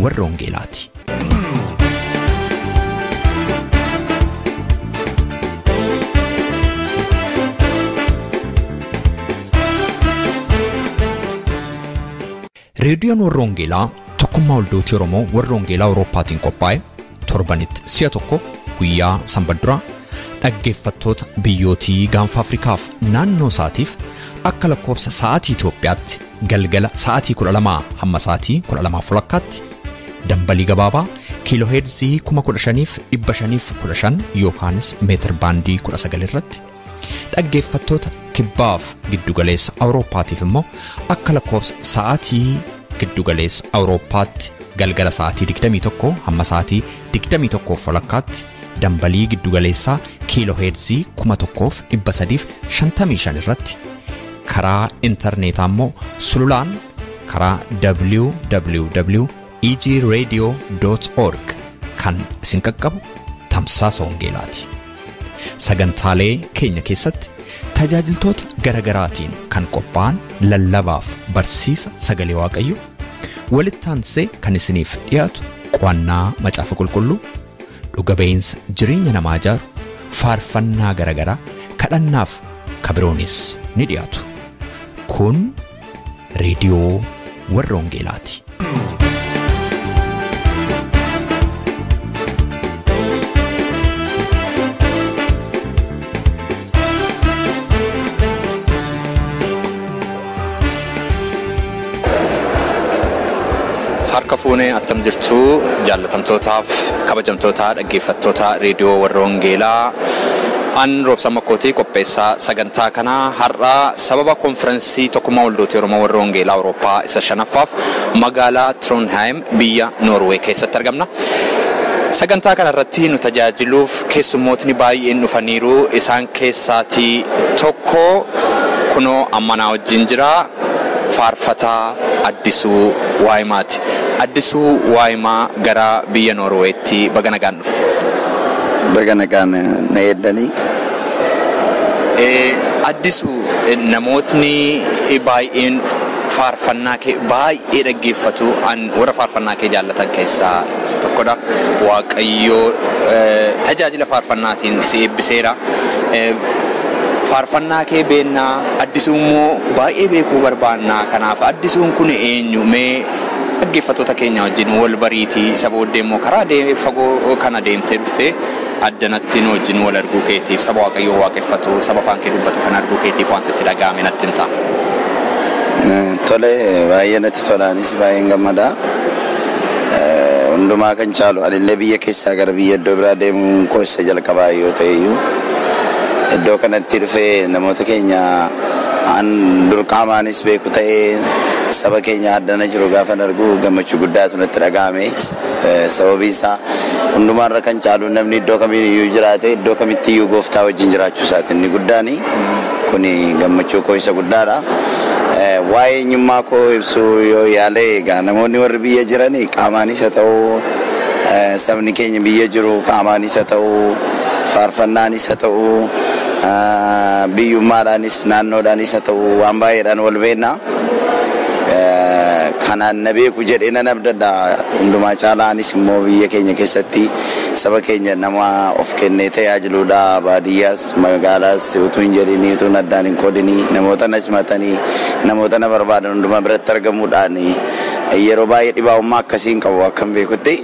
warra Wangeelaati. Reediyoon warra Wangeelaa tokkummaa waldoota Oromoo warra Wangeelaa Awurooppaatiin qophaa'e torbanitti si'a tokko guyyaa Sanbata dhaggeeffattoota biyyootii gaanfa Afrikaaf naannoo isaatiif akka lakkoofsa sa'aatii Itoophiyaatti galgala sa'aatii 12 hamma sa'aatii 12:00tti dambalii gabaabaa kiilooheerzii 15,515 yookaanis meetir baandii 19 irratti dhaggeeffattoota kibbaaf giddugaleessa Awurooppaatiif immoo akka lakkoofsa sa'aatii giddugaleessa Awurooppaatti galgala sa'aatii 21 hamma sa'aatii 21:00tti dambalii giddugaleessaa kiilooheerzii 1,355 irratti karaa intarneetaa immoo sululaan karaa www.egradio.org kan isin qaqqabu tamsaasa Wangeelaati. Sagantaalee keenya keessatti tajaajiltoota garagaraatiin kan qophaa'an lallabaaf barsiisa sagalee Waaqayyoo walitti aansee kan isiniif dhiyaatu qo'annaa macaafa qulqulluu dhuga ba'iinsa jireenya namaa ijaaru faarfannaa garagaraa kadhannaaf kabiroonis ni dhiyaatu. Kun reediyoo warra Wangeelaati. Harka fuunee attam jirtu jaallatamtootaaf kabajamtoota dhaggeeffattoota reediyoo warra Wangeelaa an Roobsaa Makkootii qopheessaa sagantaa kanaa har'a sababa konferensii tokkummaa waldoota Oromoo warra Wangeelaa Awurooppaa isa 5ffaaf magaalaa Trondheim biyya Noorwee keessatti argamna. Sagantaa kana irratti nu tajaajiluuf keessummootni baay'een dhufaniiru. Isaan keessaatii tokko kunoo ammanaa wajjin jira. Faarfataa Addisuu Waayimaati. Addisuu Waayimaa gara biyya Noorweetti baga nagaan dhufte. Baga nagaan na eeddanii. Addisuu namootni baay'een faarfannaa kee baay'ee dhaggeeffatu. An warra faarfannaa kee jaallatan keessaa isa tokkodha. Waaqayyoo tajaajila faarfannaatiin si eebbiseera. Faarfannaa kee beennaa Addisuu immoo baay'ee beekuu barbaannaa. Kanaaf Addisuun kun eenyu mee dhaggeeffattoota keenya wajjin wal bariitii isa booddee immoo karaa fagoo kana deemtee dhuftee addanatti nu wajjin wal arguu keetiif saba Waaqayyoo waaqeffatu saba afaan kee dubbatu kan arguu keetiif waan sitti dhaga'ame natti himta. Tole baay'ee natti tolaanis baay'een gammadaa. Hundumaa kan caalu anillee biyya keessaa gara biyya iddoo biraa deemuun koo isa jalqabaa yoo ta'eyyuu iddoo kanatti dhufee namoota keenya an durqaamaanis beeku ta'ee saba keenya addana jiru gaafa argu gammachuu guddaatu natti dhaga'ame. Sababii isaa hundumaarra kan caalu namni iddoo kamiyyuu jiraate iddoo kamittiyyuu gooftaa wajjin jiraachuu isaati inni guddaani. Kuni gammachuu koo isa guddaadha. Waa'ee eenyummaa koo ibsuu yoo yaale egaa namoonni warri biyya jiranii qaamaanis haa ta'u sabni keenya biyya jiru qaamaanis haa ta'u faarfannaanis haa ta'u biyyummaadhaanis naannoodhaanis haa ta'u waan baay'eedhaan wal beekna. Kanaan na beeku jedhee nan abdadha. Hundumaa caalaanis immoo biyya keenya keessatti saba keenya nama of kennee tajaajiluudha. Baadiyyaas magaalaas utuu hin jedhinii utuu addaan hin qoodinii namoota na simatanii namoota na barbaadan hundumaa biratti argamuudhaan yeroo baay'ee dhibaa'ummaa akkasiin qabu akkan beekutti.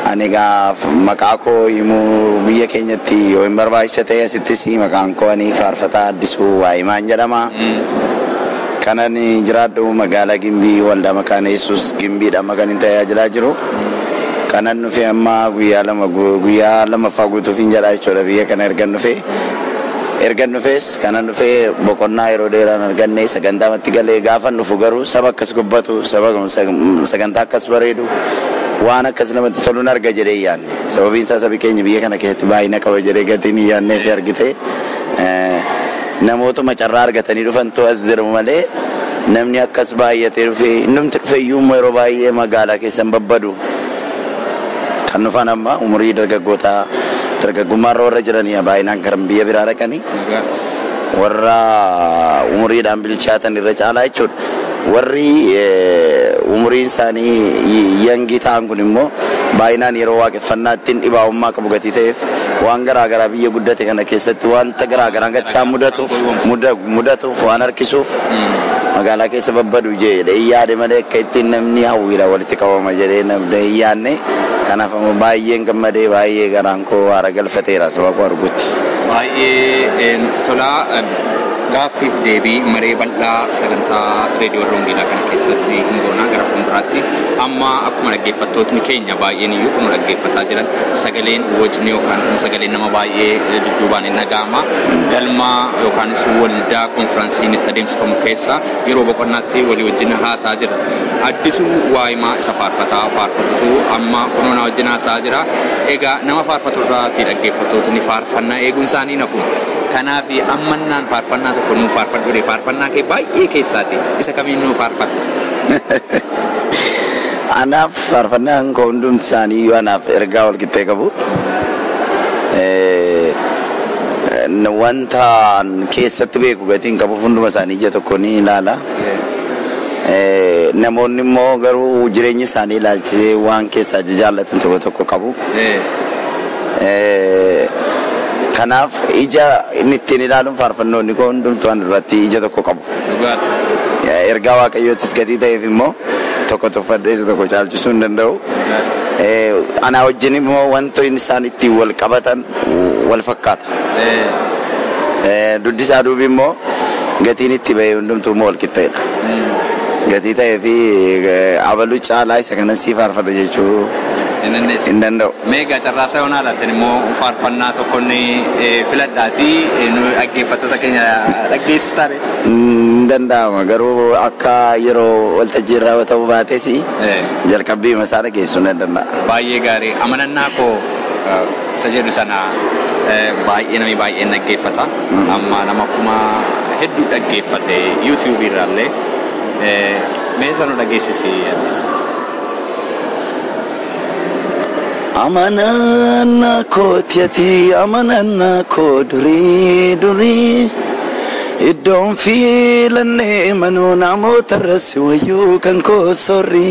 Ani egaa maqaa koo himuu biyya keenyatti yoo hin barbaachisa ta'e asittis maqaan koo ani Faarfataa Addisuu Waayimaan jedhama. Kanan jiraadhu magaalaa Gimbii waldaa Makaana Yesuus Gimbiidhaan kan hin tajaajilaa jiru. Kanan nufi amma guyyaa lamaffaa guutuuf hin jedhaa jechuudha biyya kana ergan dhufees kanan dhufee boqonnaa yeroo dheeraan arganne sagantaamatti galee gaafa dhufu garuu saba akkas gubbatu sagantaa akkas bareedu waan akkas namatti toluun arga jedhee yaanne. Sababiin isaa sabi keenya biyya kana keessatti baay'ina qaba jedhee gatiin hin yaannee fi argite. Namoota carraa argatanii dhufantu as jiru malee namni akkas baay'atee dhufee innumti dhufe iyyuu yeroo baay'ee magaalaa keessan babbadu kan dhufan amma umurii dargaggummaarra warra jiranii baay'inaan kan biyya biraa dhaqanii warra umuriidhaan bilchaatan irra caalaa jechuudha. warri umuriin isaanii yangi ta'an kun immoo baay'inaan yeroo waaqeffannaattiin dhibaa'ummaa qabu gatii ta'eef waan garaagaraa biyya guddate kana keessatti wanta garaagaraa gati isaan mudatuuf waan harkisuuf magaalaa keessa babbadu jedhee yaade malee akka ittiin namni hawwiidha walitti qabama jedhee namni yaadne kanaaf baay'een gammadee baay'ee garaan koo haara galfateera sababa argutti. Baay'ee nutti tola. Gaaffiif deebii maree bal'aa sagantaa reediyoo Warroongeelaa kana keessatti hin goonaa gara fuulduraatti amma akkuma dhaggeeffattootni keenya baay'een iyyuu kun dhaggeeffataa jiran sagaleen wajjin yookaanis sagaleen nama baay'ee dudduubaan hin dhaga'ama galma yookaanis waldaa konfiraansiin itti adeemsifamu keessa yeroo boqonnaatti walii wajjin haasaa jira addisuu waa'imaa isa faarfatutu amma kunuuna wajjin haasaa jira egaa nama faarfatu irraati dhaggeeffattootni faarfannaa eeguun isaanii nafu kanaaf ammannaan faarfannaa tokko nuu faarfadhu faarfannaa kee baay'ee keessaati isa kamiin nuu faarfatta. Anaaf faarfannaan koo hundumti isaanii yoo anaaf ergaa wal qixxee qabu wanta keessatti beeku gatiin qabu hunduma isaanii ija tokko ni ilaala. Namoonni immoo garuu jireenya isaanii ilaalchisee waan keessaa jaallatan tokko tokko qabu. Kanaaf ija inni ittiin ilaaluun faarfannoonni koo hundumtu waan irratti ija tokko qabu. Ergaa waaqayyootis gatii ta'eef immoo tokko tuffadhee tokko caalchisuu hin danda'u. Anaa wajjin immoo wantoonni isaan ittiin wal qabatan wal fakkaata. Duddisaa duubi immoo gatiin itti ba'e hundumtuu immoo wal qixxeedha. Gatii ta'ee fi abaluu caalaa isa kanas sii faarfadha jechuu hin danda'u. Meegaa carraasaa yoon haalaatan immoo faarfannaa tokko inni filadhaatii dhaggeeffattoota keenya dhaggeessisaa beeku. Hin danda'ama garuu akka yeroo waltajjii irraa ta'uu baates jalqabbii masaa dhageessuu hin danda'a. Baay'ee gaarii amanannaa koo isa jedhu sana baay'ee namni baay'een dhaggeeffata amma nama kuma hedduu dhaggeeffate yuutuubii irraallee mee sana dhageessisi addisu. Amanana kootiyati amanana koo durii iddoon fiilannee manuu namoota irratti wayyuu kan koo sorri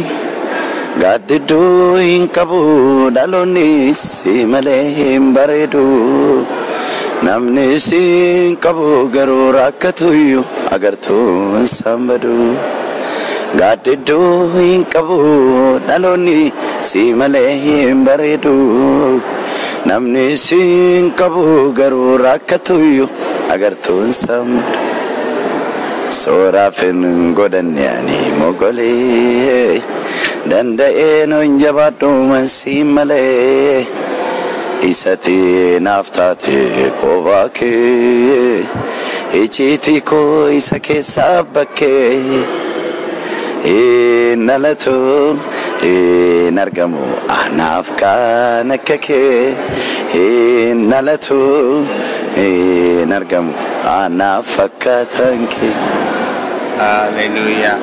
gaaddidduu hin qabu dhaloonni si malee hin bareedu namni si hin qabu garuu rakkatuyyuu agartuun sambadu. Gaaddidduu hin qabu dhaloonni si malee hin bareedu namni si hin qabu garuu rakkatuyyuu agartuun sambadu. Sooraafin godhanne ani mogolee danda'ee noon jabaadhu mansi malee isati naaf taate kophaa kee icciitii koo isa keessaa bakkee. Nalatu nargamu anaaf kan akka kee nalatu nargamu anaaf fakkaatan kee. Haleluuyaa.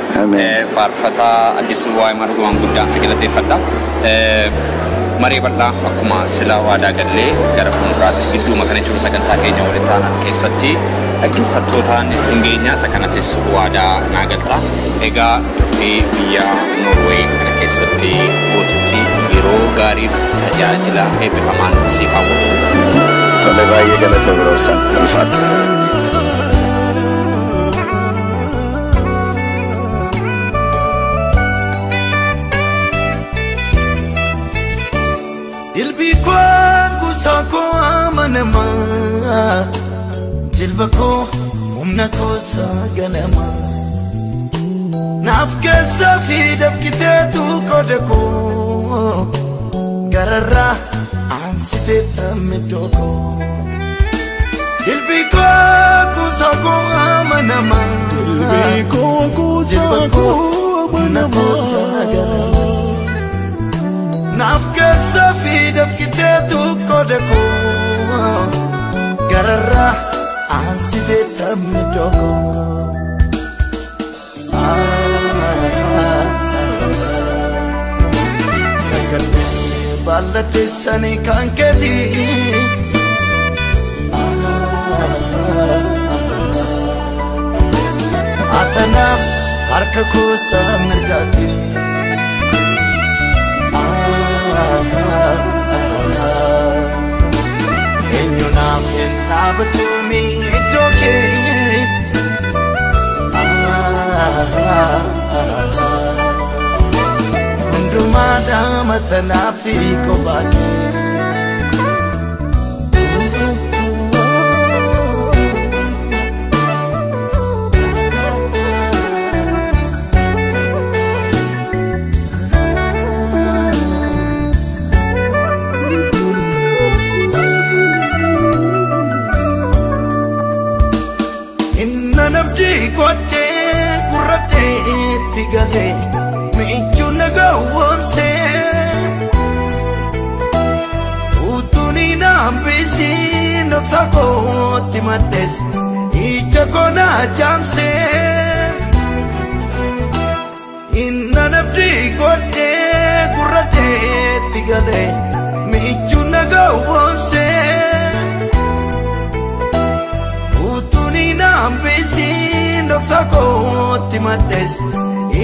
Faarfataa addisuu waa'imaa dhugumaan guddaan si galateeffadha. Maree bal'aa akkuma silaa waadaa gallee gara fuulduraatti gidduuma kana jechuun sagantaa keenya walitti aanan keessatti dhaggeeffattootaan dhingeenyaa isa kanattis waadaa naa galta. Egaa turtii biyya Noorwee kana keessatti gootutti yeroo gaariif tajaajila eebbifamaan siif hawwatu. Tole baay'ee galata biroosan ulfaatu. Ilbiko kusako amanama jilbako umnako saganama nafkesa fidaf kitetu kodeko garara ansite tamidoko Ilbiko kusako amanama Ilbiko kusako umnako saganama Nafkesa fidaf kitetu kodeko garara ansite tamidoko Nagalbisi balate sani kanketi Atanaf harka kuusa mirgaati. Eenyu naaf hin dhaabatumi iddoo keenya. Hundumaa daamatanii fi kophaati. Godhe gurrate tigale michu nagawonse utuni nambisi noksako timades ichakona jamse inna nabdi godhe gurrate tigale michu nagawonse utuni nambisi Noksako timades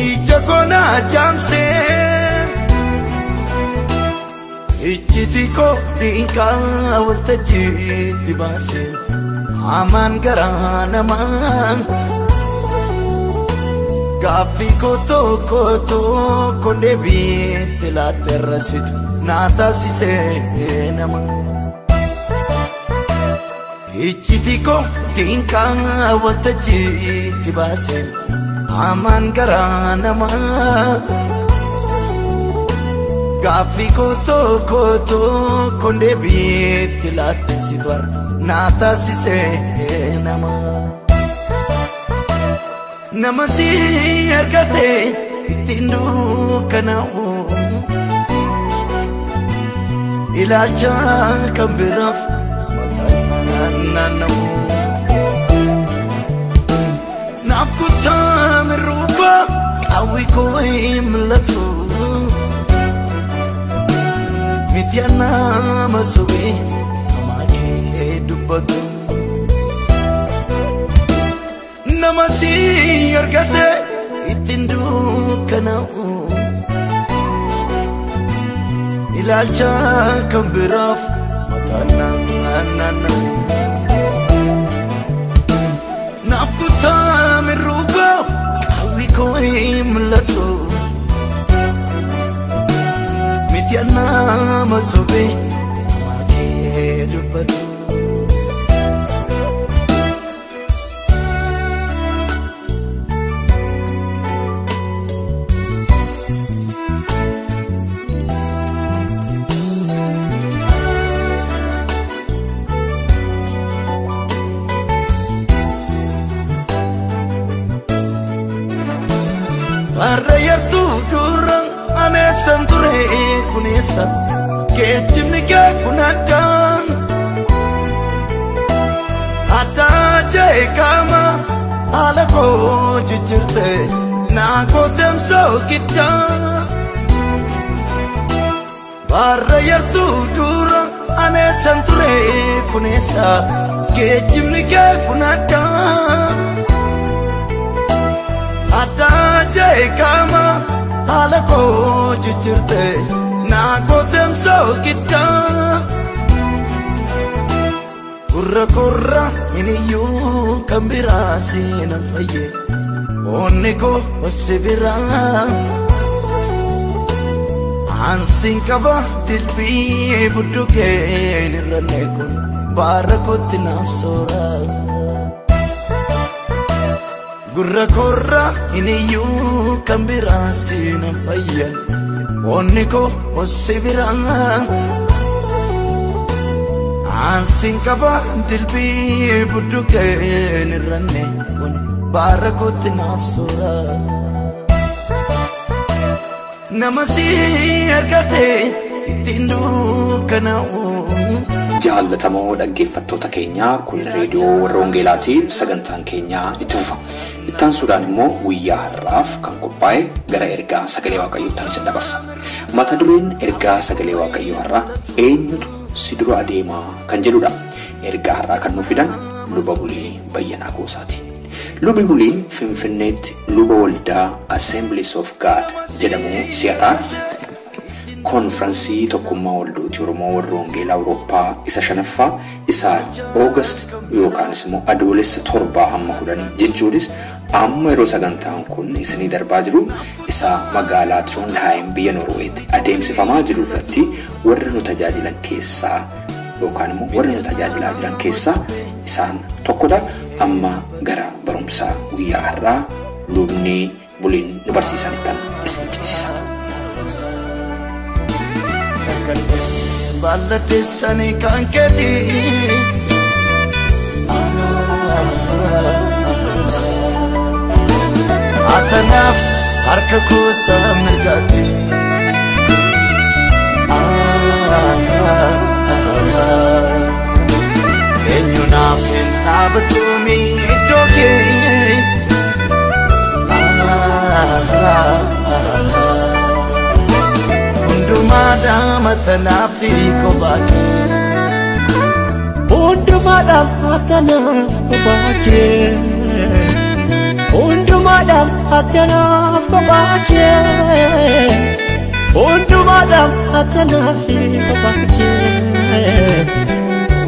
ichakona jamse ichitiko dinka waltachi tibase aman garanama gafi koto konde bitte la terrasit nata sise nama ichitiko dinka waltachi tibase aman garanama gafi koto konde bitte la tesitwar nata sise nama si ergate itindu kanau ilacha kambiraf nanu nafkuta merupa awi koi mlatu mityana masubi amake dubatu namasi ergate itindu kanau ilacha kambiraf nanu nafkuta merupa awi koi mlatu mityana masubi amake dubatu Arrayartu durang ane santure kunesa kechimni kya kunadang ada jai kama ala ko jijirte na ko temso kita Arrayartu durang ane santure kunesa kechimni kya kunadang ada jai kama ala ko jijirte na ko temso kita kurra ini yu kambira sina faye onne ko osibira ansin kaba dilbi buduke nirane kun barakot nafsora Gurra ini yu kambira sina fayan oniko osibira ansin kaba dilbi buduke nirane kun barakot nafsura namasi ergate itindu kanau Jaalatamoo dhaggeeffattoota keenya kun reediyoo warra Wangeelaati sagantaan keenya itti fufa. Ittaan Sudaan immoo guyyaa har'aaf kan qophaa'e gara ergaa sagalee Waaqayyootti isin dabarsa. Mata dureen ergaa sagalee Waaqayyoo har'aa eenyutu si dura adeemaa kan jedhudha. Ergaa har'aa kan nuuf fidan luba bulee Bayyanaa Goosaati. Lubi buliin Finfinneetti luba waldaa Assemblies of God jedhamu si'ataan konferansii tokkummaa waldoota Oromoo warra Wangeelaa Awurooppaa isa 5ffaa isa August yookaan immoo adoolessa 7 hamma 10 jechuunis amma yeroo sagantaan kun isinii darbaa jiru isa magaalaa Trondheim biyya Norweetti adeemsifamaa jiru irratti warra nu tajaajilan keessaa yookaan immoo warra nu tajaajilaa jiran keessaa isaan tokkodha. Amma gara barumsaa guyyaa har'aa lubni buliin nu barsiisanitti isin ceesisa. Balladessani kanketi Atanaf harka kusa mirgati Enyunaf hintabatumi idoke Undumada matanafi kobaki Undumada matanaf kobaki Undumada matanaf kobaki Undumada matanafi kobaki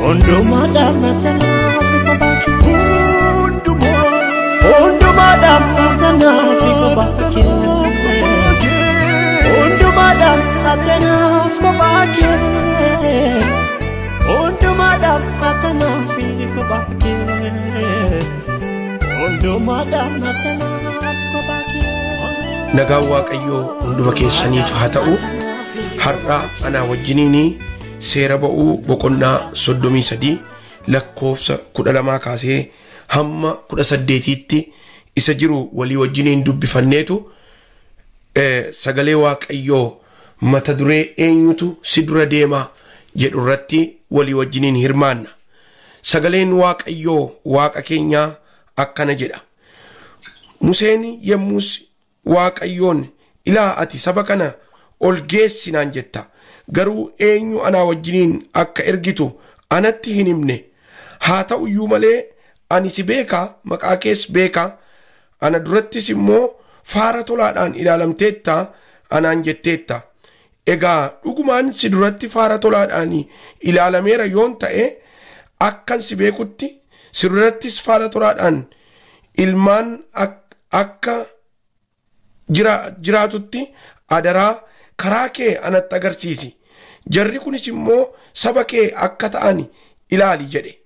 Undumada matanafi kobaki Undumada matanafi kobaki Madam Atanaf Kobaki Undu Madam Atanaf Kobaki Undu Madam Atanaf Kobaki Nagaa Waaqayyoo hunduma keessaniif haa ta'u. Har'a ana wajjiniin seera ba'uu boqonnaa 33 lakkoofsa 12 kaasee hamma 18tti isa jiru walii wajjiniin dubbifanneetu sagalee Waaqayyoo mata duree eenyutu si dura deema jedhu irratti walii wajjiniin hirmaanna. Sagaleen Waaqayyoo Waaqa keenyaa akkana jedha. Museen yemmus Waaqayyoon ilaa ati saba kana ol geessinaan jetta garuu eenyu anaa wajjiniin akka ergitu anatti hin himne. Haa ta'u iyyuu malee ani si beeka maqaa kees beeka ana durattis immoo faara tolaadhaan ilaalamteetta anaan jetteetta. Egaa dhugumaan si duratti faara tolaadhaan ilaalameera yoon ta'e akkan si beekutti si durattis faara tolaadhaan ilmaan akka jiraatutti adaraa karaa kee anatti agarsiisi. Jarri kunis immoo saba kee akka ta'an ilaali jedhe.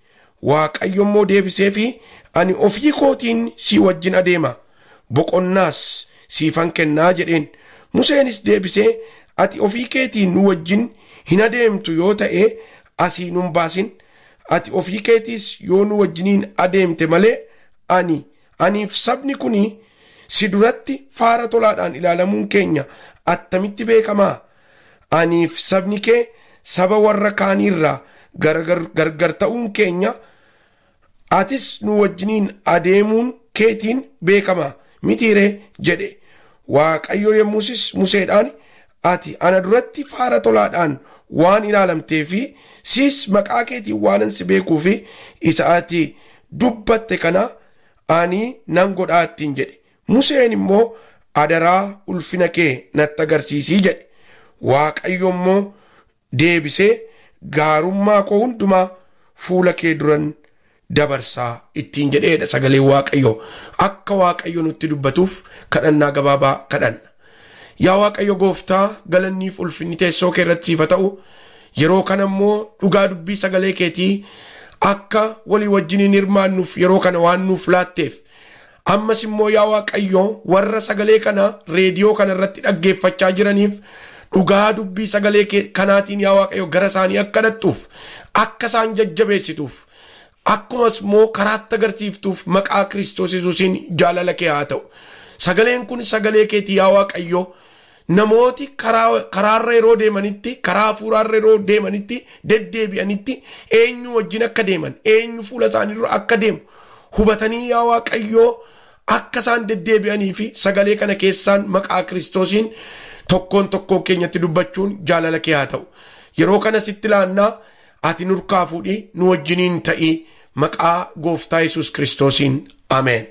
Waaqayyo immoo deebisee fi ani ofii kootiin si wajjin adeema. Boqonnaas siifan kennaa jedheen. Museenis deebisee ati ofii keetiin nu wajjin hin adeemtu yoo ta'e asii nun baasin. Ati ofii keetiis yoo nu wajjiniin adeemte malee aniif sabni kuni si duratti faara tolaadhaan ilaalamuun keenya attamitti beekamaa? Aniif sabni kee saba warra kaaniirraa gargar ta'uun keenya atis nu wajjiniin adeemuun keetiin beekamaa mitiiree jedhe. Waaqayyo yemmuusis Museedhaan ati ana duratti faara tolaadhaan waan ilaalamtee fi siis maqaa keetiin waanan si beekuu fi isa ati dubbatte kana ani nan godhaattiin jedhe. Museen immoo adaraa ulfina kee natti agarsiisii jedhe. Waaqayyo immoo deebisee gaarummaa koo hundumaa fuula kee duran dabarsaa ittiin jedheedha sagalee Waaqayyo. Akka Waaqayyo nutti dubbatuuf kadhannaa gabaabaa kadhanna. Yaa Waaqayyo gooftaa galanniif ulfinni teessoo kee irratti siif haa ta'u. Yeroo kana immoo dhugaa dubbii sagalee keetii akka walii wajjiniin hirmaannuuf yeroo kana waan nuuf laatteef ammas immoo yaa Waaqayyo warra sagalee kana reediyoo kana irratti dhaggeeffachaa jiraniif dhugaa dubbii sagalee kanaatiin yaa Waaqayyo gara isaanii akka dhattuuf akka isaan jajjabeessituuf akkumas immoo karaatti agarsiiftuuf maqaa Kiristoos Yesuusiin jaalala kee haa ta'u. Sagaleen kun sagalee keetii yaa Waaqayyo namooti karaarra yeroo deemanitti karaa hafuuraarra yeroo deemanitti deddeebi'anitti eenyu wajjin akka deeman eenyu fuula isaanii dura akka deemu hubatanii yaa Waaqayyo akka isaan deddeebi'anii fi sagalee kana keessaan maqaa Kiristoosiin tokkoon tokkoo keenyatti dubbachuun jaalala kee haa ta'u. Yeroo kana sitti laannaa ati nurkaa fuudhii nu wajjiniin ta'ii maqaa gooftaa Yesuus Kiristoosiin ameen.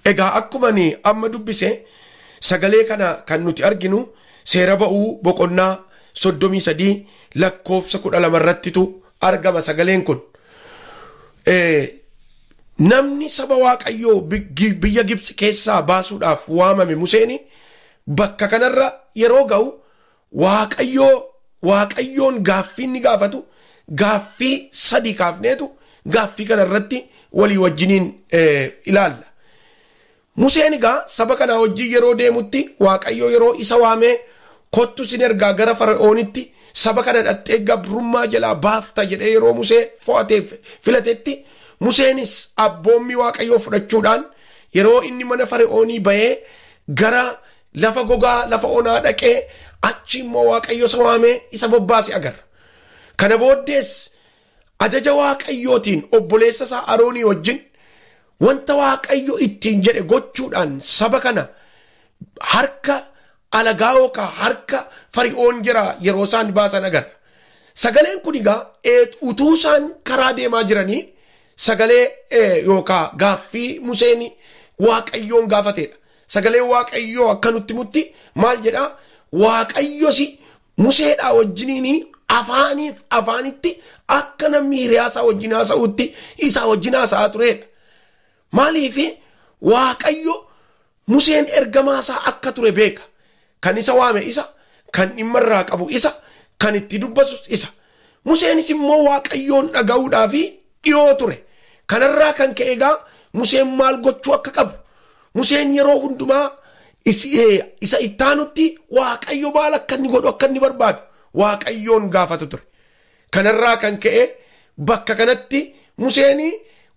Egaa akkumani amma dubbise sagalee kana kan nuti arginu seera ba'uu boqonnaa 33 lakkoofsa 12 irrattitu argama sagaleen kun. Namni saba Waaqayyoo biyya Gibxi keessaa baasuudhaaf waamame Museen bakka kanarra yeroo ga'u Waaqayyoon gaaffii inni gaafatu gaaffii 3 kaafneetu gaaffii kanarratti walii wajjiniin ilaalla. Museen egaa saba kana wajjin yeroo deemutti Waaqayyo yeroo isa waamee kottu sin ergaa gara Fara'oonitti saba kana dhattee gabrummaa jalaa baafta jedhee yeroo Musee fo'ateef filatetti Museenis abboommii Waaqayyoo fudhachuudhaan yeroo inni mana Fara'oonii bahee gara lafa gogaa lafa onaa dhaqee achi immoo Waaqayyo isa waamee isa bobbaase agarra. Kana booddees ajaja Waaqayyootiin obboleessa isaa Aroonii wajjin wanta Waaqayyo ittiin jedhe gochuudhaan saba kana harka alagaa yookaan harka Fara'oon jira yeroo isaan baasan agarra. Sagaleen kun egaa utuu isaan karaa deemaa jiranii sagalee yookaan gaaffii Museen Waaqayyoon gaafatedha. Sagaleen Waaqayyoo akka nutti mutti maal jedhaa? Waaqayyosi Museedhaa wajjiniin afaanitti akka namni hiriyaasaa wajjin haasa'utti isaa wajjin haasa'aa turedha. Maaliif Waaqayyo Museen ergamaasaa akka ture beeka. Kan isa waame isa, kan dhimma irraa qabu isa, kan itti dubbatu isa. Museenis immoo Waaqayyoon dhaga'uudhaaf dhiyoo ture. Kanarraa kan ka'e egaa Museen maal gochuu akka qabu? Museen yeroo hundumaa isa ittaanutti Waaqayyo maal akka inni godhu akka inni barbaadu Waaqayyoon gaafatu ture. Kanarraa kan ka'e bakka kanatti Museen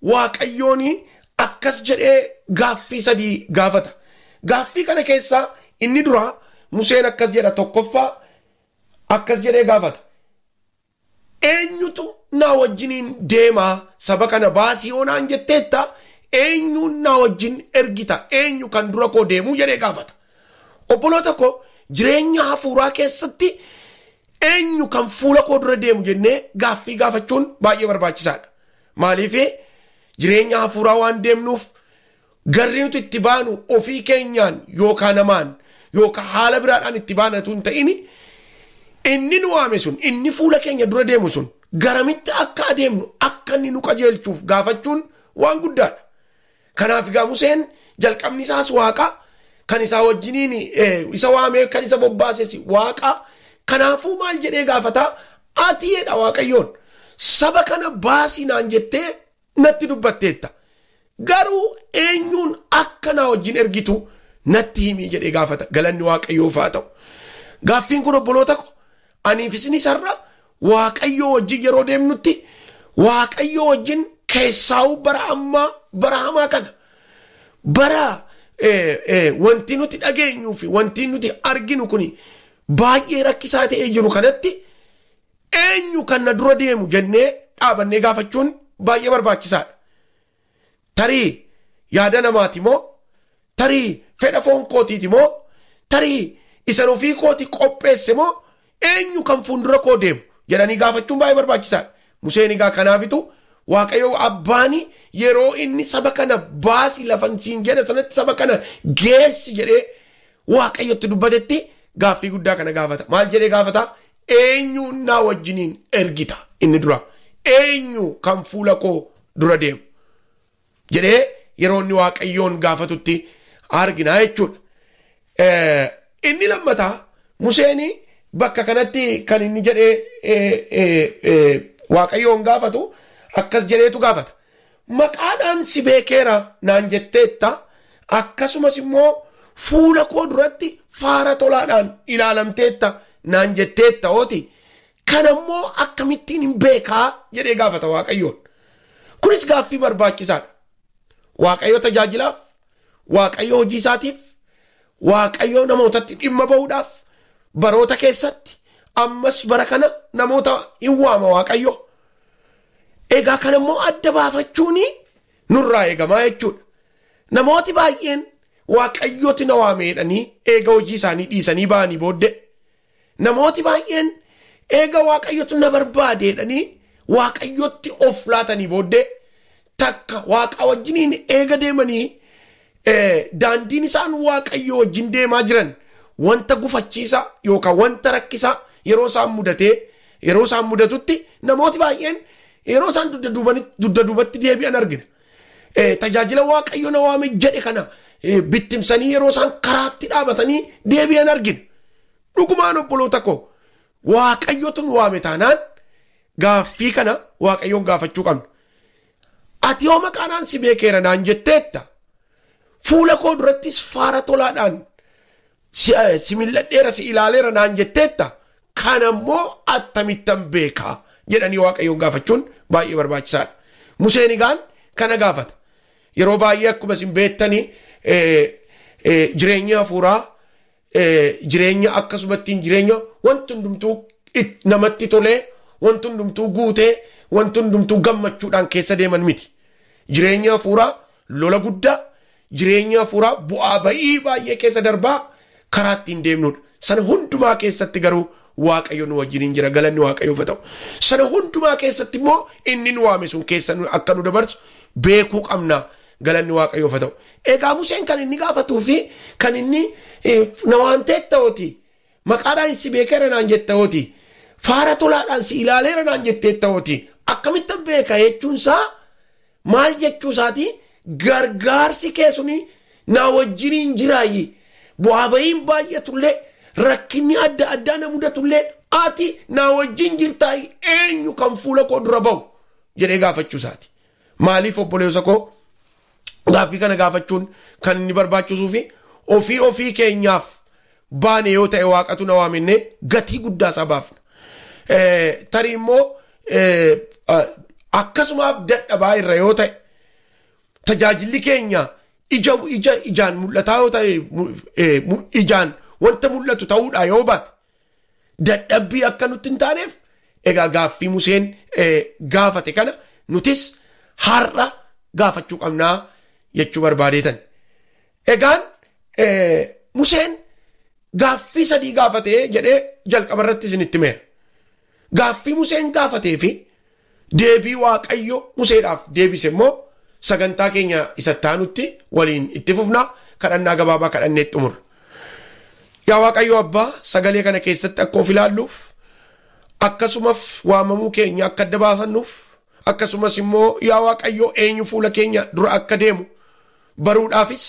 Waaqayyoon akkas jedhee gaaffii 3 gaafata. Gaaffii kana keessaa inni dura Museen akkas jedha. Tokkoffaa akkas jedhee gaafata. Eenyutu naa wajjiniin deemaa saba kana baasii onaan jetteetta? Eenyuun naa wajjin ergita? Eenyu kan dura koo deemuu jedhee gaafata. Obboloota koo jireenya hafuuraa keessatti eenyu kan fuula koo dura deemu jennee gaaffii gaafachuun baay'ee barbaachisaadha. Maaliif jireenya hafuuraa waan deemnuuf garri nuti itti baanu ofii keenyaan yookaan namaan yookaan haala biraadhaan itti baanatu hin ta'in inni nu waame sun inni fuula keenya dura deemu sun garamitti akka adeemnu akka inni nu qajeelchuuf gaafachuun waan guddaadha. Kanaaf egaa Museen jalqabni isaas Waaqa kan isaa wajjiniin isa waamee kan isa bobbaases Waaqa. Kanaafuu maal jedhee gaafata? Ati jedha Waaqayyoon saba kana baasii naan jettee natti dubbatteetta. Garuu eenyuun akka naa wajjin ergitu natti himii jedhee gaafata. Galanni Waaqayyoof haa ta'u. Gaaffiin kun obboloota ko aniifis ni sarra Waaqayyoo wajjin yeroo deemnutti Waaqayyoo wajjin keessaa'uu bara ammaa bara hamaa kana bara wanti nuti dhageenyuu fi wanti nuti arginu kuni baay'ee rakkisaa ta'ee jiru kanatti eenyu kan na dura deemu jennee dhaabannee gaafachuun baay'ee barbaachisaadha. Tarii yaada namaati moo tarii fedha foon kootiiti moo tarii isan ofii kooti qopheesse moo eenyu kan fuuldura koo deemu jedhanii gaafachuun baay'ee barbaachisaadha. Museen egaa kanaafitu Waaqayyo abbaani yeroo inni saba kana baasi lafan siin jedhe sanatti saba kana geessi jedhee Waaqayyotti dubbatetti gaaffii guddaa kana gaafata. Maal jedhee gaafata? Eenyu naa wajjiniin ergita? Inni dura eenyu kan fuula koo dura deemu jedhee yeroo inni Waaqayyoon gaafatutti argina jechuudha. Inni lammataa Museen bakka kanatti kan inni jedhee Waaqayyoon gaafatu akkas jedheetu gaafata. Maqaadhaan si beekeera naan jetteetta, akkasumas immoo fuula koo duratti faara tolaadhaan ilaalamteetta naan jetteetta ooti. Kanammoo akkamittiin hin beekaa jedhee gaafata Waaqayyoon. Kunis gaaffii barbaachisaadha. Waaqayyo tajaajilaaf, Waaqayyo hojii isaatiif, Waaqayyo namootatti dhimma ba'uudhaaf baroota keessatti ammas bara kana namoota hin waama Waaqayyo. Egaa kanammoo adda baafachuun nurraa eegamaa jechuudha. Namooti baay'een Waaqayyooti na waame jedhanii eega hojii isaanii dhiisanii ba'anii booddee. Namooti baay'een eega Waaqayyotu na barbaade jedhanii Waaqayyotti of laatanii booddee takka Waaqa wajjiniin eega deemanii daandiin isaan waaqayyo wajjin deemaa jiran wanta gufachiisa yookaan wanta rakkisa yeroo isaan mudatutti namooti baay'een yeroo isaan dudda duubatti deebi'an argina. Tajaajila waaqayyo na waame jedhe kana bittimsanii yeroo isaan karaatti dhaabatanii deebi'an argina. Dhugumaan obboloota koo waaqayyotu waame taanaan gaaffii kana waaqayyoon gaafachuu qabna. Ati yoo maqaanaan si beekeera naan jetteetta fuula koo durattis faara tolaadhaan si milladheera si ilaaleera naan jetteetta kanammoo attamittan beekaa jedhanii waaqayyoon gaafachuun baay'ee barbaachisaadha. Museen egaan kana gaafata. Yeroo baay'ee akkuma isin beektanii jireenya hafuuraa jireenya akkasumattiin jireenya wanti hundumtuu namatti tolee wanti hundumtuu guutee wanti hundumtuu gammachuudhaan keessa deeman miti. Jireenya hafuuraa lola guddaa jireenya hafuuraa bu'aa ba'ii baay'ee keessa darbaa karaa ittiin deemnudha. Sana hundumaa keessatti garuu waaqayyo nu wajjin jira galanni waaqayyoof haa ta'u. Sana hundumaa keessatti immoo inni nu waame sun keessa akka nu dabarsu beekuu qabna galanni waaqayyoof haa ta'u. Egaa Museen kan inni gaafatuu fi kan inni na waamteet ta'ooti maqaadhaan si beekeera naan jetta'ooti faara tolaadhaan si ilaaleera naan jetteet ta'ooti akkamittan beeka jechuunsaa maal jechuusaati gargaarsi keessuni na wajjiniin jiraayyi bu'aa ba'iin baay'atullee rakkinni adda addaa na mudatullee ati na wajjin jirtaayi eenyu kan fuula koo dura ba'u jedhee gaafachuusaati. Maaliif obboleessa koo gaaffii kana gaafachuun kan inni barbaachisuu fi ofii keenyaaf baane yoo ta'e waaqatu na waamenne gatii guddaa isaa baafna. Tarii immoo akkasumaaf dadhabaa irra yoo ta'e tajaajilli keenya ijaan mul'ataa yoo ta'e ijaan wanta mul'atu ta'uudha yoo baate dadhabbii akka nutti hin taaneef egaa gaaffii Museen gaafate kana nutis har'a gaafachuu qabnaa jechuu barbaadeetan. Egaan Museen gaaffii sadii gaafatee jedhee jalqaba irratti isinitti meera. Gaaffii Museen gaafatee fi deebii waaqayyo Museedhaaf deebise immoo sagantaa keenya isa taanutti waliin itti fufnaa kadhannaa gabaabaa kadhannee xumurra. Yaa waaqayyo abbaa sagalee kana keessatti akka of ilaalluuf akkasumas waamamuu keenya akka adda baafannuuf akkasumas immoo yaa waaqayyo eenyu fuula keenya dura akka deemu baruudhaafis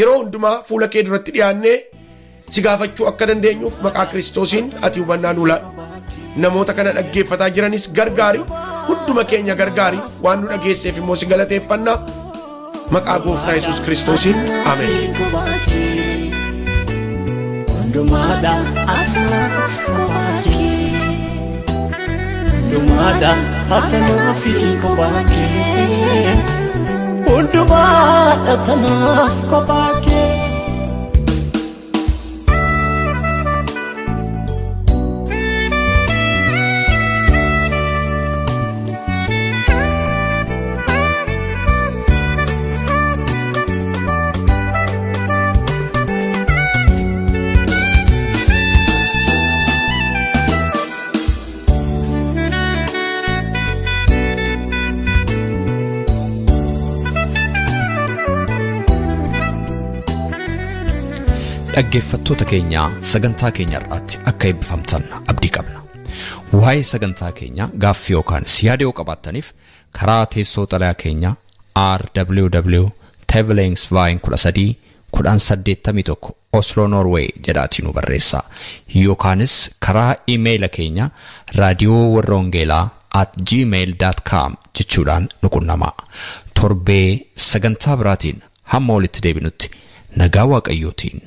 yeroo hundumaa fuula kee duratti dhiyaannee si gaafachuu akka dandeenyuuf maqaa Kiristoosiin ati hubannaa nuu laadhu. Namoota kana dhaggeeffataa jiranis gargaari hunduma keenya gargaari waan nu dhageesseef immoo si galateeffannaa maqaa gooftaa Yesuus Kiristoosiin ameen. Hundumada atanaaf kophaa kee hundumada atanaaf kophaa kee. dhaggeeffattoota keenya sagantaa keenya irratti akka eebbifamtan abdii qabna. Waa'ee sagantaa keenya gaaffii yookaan yaada yoo qabaattaniif karaa teessoo xalayaa keenya rwv@tevelingsvine13 Oslo Norway jedhaatiin nu barreessaa yookaanis karaa iimeeyila keenya radiowarrawangeelaa@gmail.com jechuudhaan nu qunnamaa. Torbee sagantaa biraatiin hamma walitti deebinutti nagaa waaqayyootiin